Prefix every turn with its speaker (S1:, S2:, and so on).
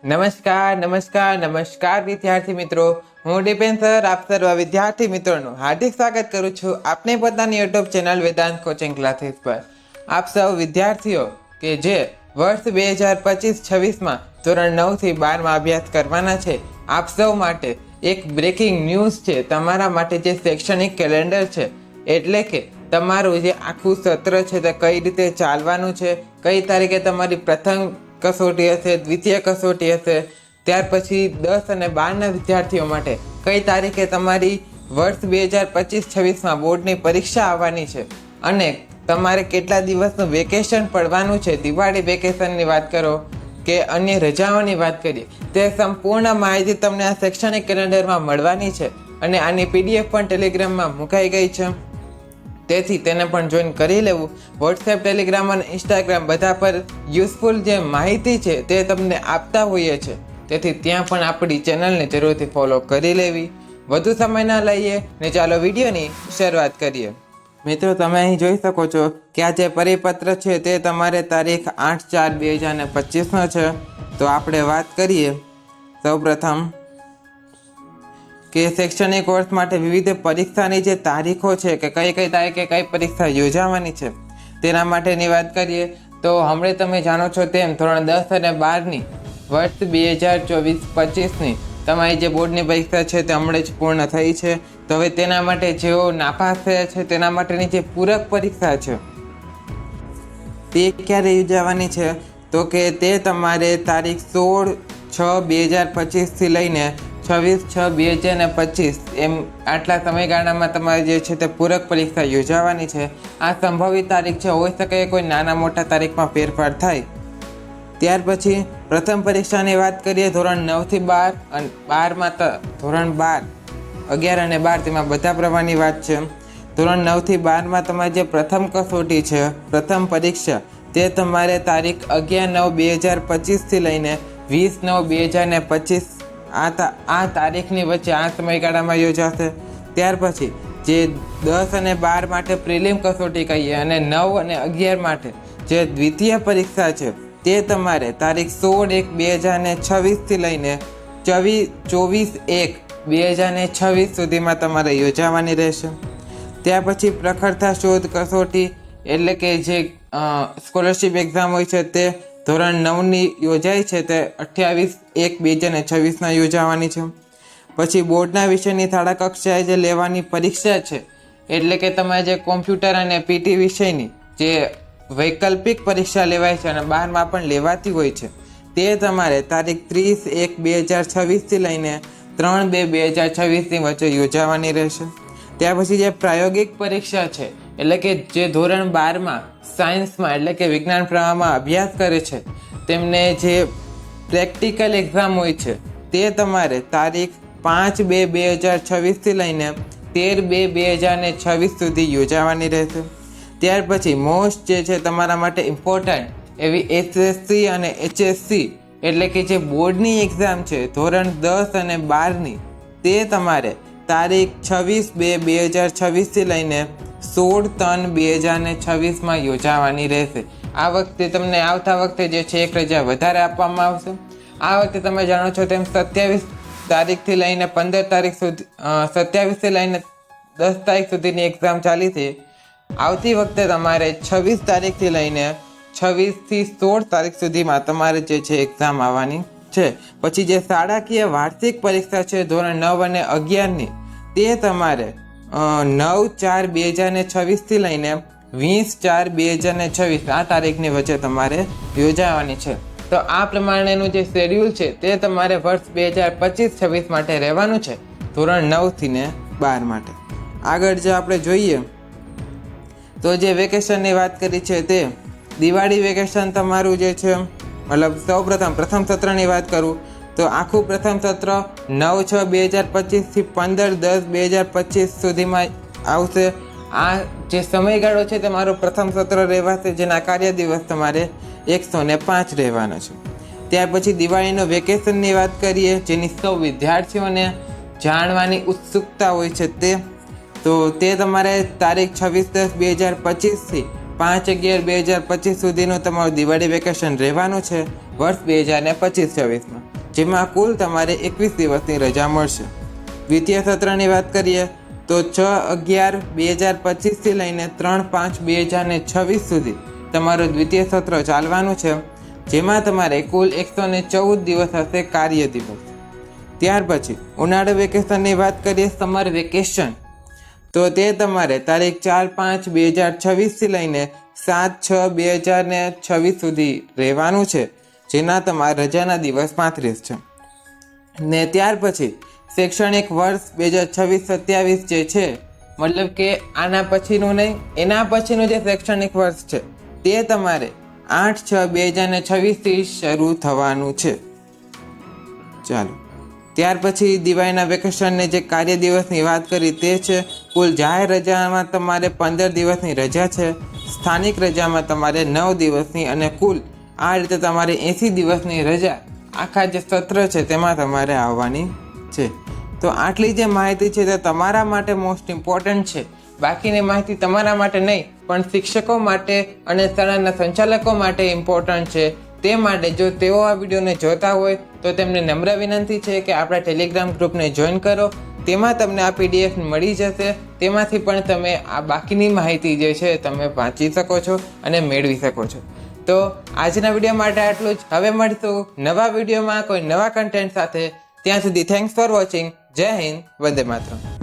S1: નમસ્કાર નમસ્કાર નમસ્કાર વિદ્યાર્થી મિત્રો, હું ડિપેન સર આપ સર્વ વિદ્યાર્થી મિત્રોનું હાર્દિક સ્વાગત કરું છું આપની પોતાની YouTube channel Vedant coaching classes પર। આપ સૌ વિદ્યાર્થીઓ કે જે વર્ષ 2025-26માં ધોરણ 9 થી 12માં અભ્યાસ કરવાના છે, આપ સૌ માટે એક બ્રેકિંગ ન્યૂઝ છે। તમારા માટે જે શૈક્ષણિક કેલેન્ડર છે, એટલે કે તમારું જે આખું સત્ર છે તે કઈ રીતે ચાલવાનું છે, કઈ તારીખે તમારી પ્રથમ કસોટી હશે, દ્વિતીય કસોટી હશે, ત્યાર પછી 10 અને 12ના વિદ્યાર્થીઓ માટે કઈ તારીખે તમારી વર્ષ 2025-26માં બોર્ડની પરીક્ષા આવવાની છે અને તમારે કેટલા દિવસનું વેકેશન પડવાનું છે, દિવાળી વેકેશનની વાત કરો કે અન્ય રજાઓની વાત કરીએ, તે સંપૂર્ણ માહિતી તમને આ શૈક્ષણિક કેલેન્ડરમાં મળવાની છે અને આની પીડીએફ પણ ટેલિગ્રામમાં મુકાઈ ગઈ છે। તેથી તેને પણ જોઈન કરી લેવું। વોટ્સએપ, ટેલિગ્રામ અને ઇન્સ્ટાગ્રામ બધા પર યુઝફુલ જે માહિતી છે તે તમને આપતા હોઈએ છે, તેથી ત્યાં પણ આપણી ચેનલને જરૂરથી ફોલો કરી લેવી। વધુ સમય ન લઈએ ને ચાલો વિડીયોની શરૂઆત કરીએ। મિત્રો, તમે અહીં જોઈ શકો છો કે આ જે પરિપત્ર છે તે તમારે તારીખ 8/4/2025નો છે। તો આપણે વાત કરીએ સૌપ્રથમ કે શૈક્ષણિક વર્ષ માટે વિવિધ પરીક્ષાની જે તારીખો છે કે કઈ કઈ તારીખે કઈ પરીક્ષા યોજાવાની છે તેના માટેની વાત કરીએ તો હમણાં તમે જાણો છો તેમ ધોરણ 10 અને 12ની વર્ષ 2024-25ની તમારી જે બોર્ડની પરીક્ષા છે તે હમણાં જ પૂર્ણ થઈ છે। તો હવે તેના માટે જેઓ નાપાસ થયા છે તેના માટેની જે પૂરક પરીક્ષા છે તે ક્યારે યોજાવાની છે, તો કે તે તમારે તારીખ 16/6/2025થી લઈને 26/6/2025 એમ આટલા સમયગાળામાં તમારે જે છે તે પૂરક પરીક્ષા યોજાવાની છે। આ સંભવિત તારીખ છે, હોઈ શકે કોઈ નાના મોટા તારીખમાં ફેરફાર થાય। ત્યાર પછી પ્રથમ પરીક્ષાની વાત કરીએ ધોરણ 9 થી 12 અને 12માં ધોરણ 12, 11 અને 12 તેમાં બધા પ્રવાહની વાત છે। ધોરણ 9 થી 12માં તમારી જે પ્રથમ કસોટી છે, પ્રથમ પરીક્ષા, તે તમારે તારીખ 11/9/2025થી લઈને 20/9/2025 આ તારીખની વચ્ચે આ સમયગાળામાં યોજાશે। ત્યાર પછી જે 10 અને 12 માટે પ્રિલિમ કસોટી કહીએ અને 9 અને 11 માટે જે દ્વિતીય પરીક્ષા છે તે તમારે તારીખ 16/1/2026થી લઈને 24/1/2026 સુધીમાં તમારે યોજાવાની રહેશે। ત્યાર પછી પ્રખરતા શોધ કસોટી એટલે કે જે સ્કોલરશિપ એક્ઝામ હોય છે તે ધોરણ 9ની યોજાય છે તે 28/1/2026ના યોજાવાની છે। પછી બોર્ડના વિષયની શાળા કક્ષાએ જે લેવાની પરીક્ષા છે, એટલે કે તમારે જે કોમ્પ્યુટર અને પીટી વિષયની જે વૈકલ્પિક પરીક્ષા લેવાય છે અને 12માં પણ લેવાતી હોય છે, તે તમારે તારીખ 30/1/2026થી લઈને 3/2/2026ની વચ્ચે યોજાવાની રહેશે। ત્યાર પછી જે પ્રાયોગિક પરીક્ષા છે, એટલે કે જે ધોરણ 12માં સાયન્સમાં એટલે કે વિજ્ઞાન પ્રવાહમાં અભ્યાસ કરે છે તેમને જે પ્રેક્ટિકલ એક્ઝામ હોય છે તે તમારે તારીખ 5/2/2026થી લઈને 13/2/2026 સુધી યોજાવાની રહેશે। ત્યાર પછી મોસ્ટ જે છે તમારા માટે ઇમ્પોર્ટન્ટ એવી એસએસસી અને એચએસસી એટલે કે જે બોર્ડની એક્ઝામ છે ધોરણ 10 અને 12ની, તે તમારે તારીખ 26/2/2026થી લઈને 16/3/2026માં યોજાવાની રહેશે। આ વખતે તમને આવતા વખતે જે છે એક રજા વધારે આપવામાં આવશે। આ વખતે તમે જાણો છો તેમ 27 તારીખથી લઈને 15 તારીખ સુધી 27થી લઈને 10 તારીખ સુધીની એક્ઝામ ચાલી હતી। આવતી વખતે તમારે 26 તારીખથી લઈને 26થી 16 તારીખ સુધીમાં તમારે જે છે એક્ઝામ આવવાની છે। પછી જે શાળાકીય વાર્ષિક પરીક્ષા છે ધોરણ 9 અને 11ની, તે તમારે 9/4/2026થી લઈને 20/4/2026 આ તારીખની વચ્ચે તમારે યોજાવાની છે। તો આ પ્રમાણેનું જે શેડ્યુલ છે તે તમારે વર્ષ 2025-26 માટે રહેવાનું છે ધોરણ 9 થી ને 12 માટે। આગળ જો આપણે જોઈએ તો જે વેકેશનની વાત કરી છે તે દિવાળી વેકેશન તમારું જે છે, મતલબ પ્રથમ સત્રની વાત કરું તો આખું પ્રથમ સત્ર 9/6/2025 થી 15/10/2025 સુધીમાં આવશે। આ જે સમયગાળો છે તમારો પ્રથમ સત્ર રહેવાશે, જેના કાર્ય દિવસ તમારે 105 રહેવાનો છે। ત્યાર પછી દિવાળીનો વેકેશનની વાત કરીએ, જેની સૌ વિદ્યાર્થીઓને જાણવાની ઉત્સુકતા હોય છે તે તમારે તારીખ 26/10/2025થી 5/11/2025 સુધીનું તમારું દિવાળી વેકેશન રહેવાનું છે વર્ષ 2025-26માં, જેમાં કુલ તમારે 21 દિવસની રજા મળશે. દ્વિતીય સત્રની વાત કરીએ તો 6/11/2025 થી લઈને 3/5/2026 સુધી તમારું દ્વિતીય સત્ર ચાલવાનું છે, જેમાં તમારે કુલ 114 દિવસ હશે કાર્ય દિવસ. ત્યાર પછી ઉનાળુ વેકેશનની વાત કરીએ, સમર વેકેશન, તો તે તમારે તારીખ 4/5/2026 થી લઈને 7/6/2026 સુધી રહેવાનું છે, જેના તમારા રજાના દિવસ 35 છે. ને ત્યાર પછી શૈક્ષણિક વર્ષ 2026-27 જે છે, મતલબ કે આના પછીનું નહીં, એના પછીનું જે શૈક્ષણિક વર્ષ છે તે તમારે 8/6/2026 થી શરૂ થવાનું છે. ચાલો, ત્યાર પછી દિવાળીના વેકેશનને જે કાર્ય દિવસની વાત કરી તે છે, કુલ જાહેર રજામાં તમારે 15 દિવસની રજા છે, સ્થાનિક રજામાં તમારે 9 દિવસની, અને કુલ આ રીતે તમારે 80 દિવસની રજા આખા જે સત્ર છે તેમાં તમારે આવવાની છે. તો આટલી જે માહિતી છે તે તમારા માટે મોસ્ટ ઇમ્પોર્ટન્ટ છે. બાકીની માહિતી તમારા માટે નહીં પણ શિક્ષકો માટે અને શાળાના સંચાલકો માટે ઇમ્પોર્ટન્ટ છે. તે માટે જો તેઓ આ વિડીયોને જોતા હોય તો તેમને નમ્ર વિનંતી છે કે આપણા ટેલિગ્રામ ગ્રુપને જોઈન કરો. તેમાં તમને આ PDF મળી જશે. તેમાંથી પણ તમે આ બાકીની માહિતી જે છે તમે વાંચી શકો છો અને મેળવી શકો છો. તો આજના વિડીયો માટે આટલું જ. હવે મળશું નવા વિડીયોમાં કોઈ નવા કન્ટેન્ટ સાથે. ત્યાં સુધી થેન્ક્સ ફોર વોચિંગ. જય હિન્દ, વંદે માતરમ.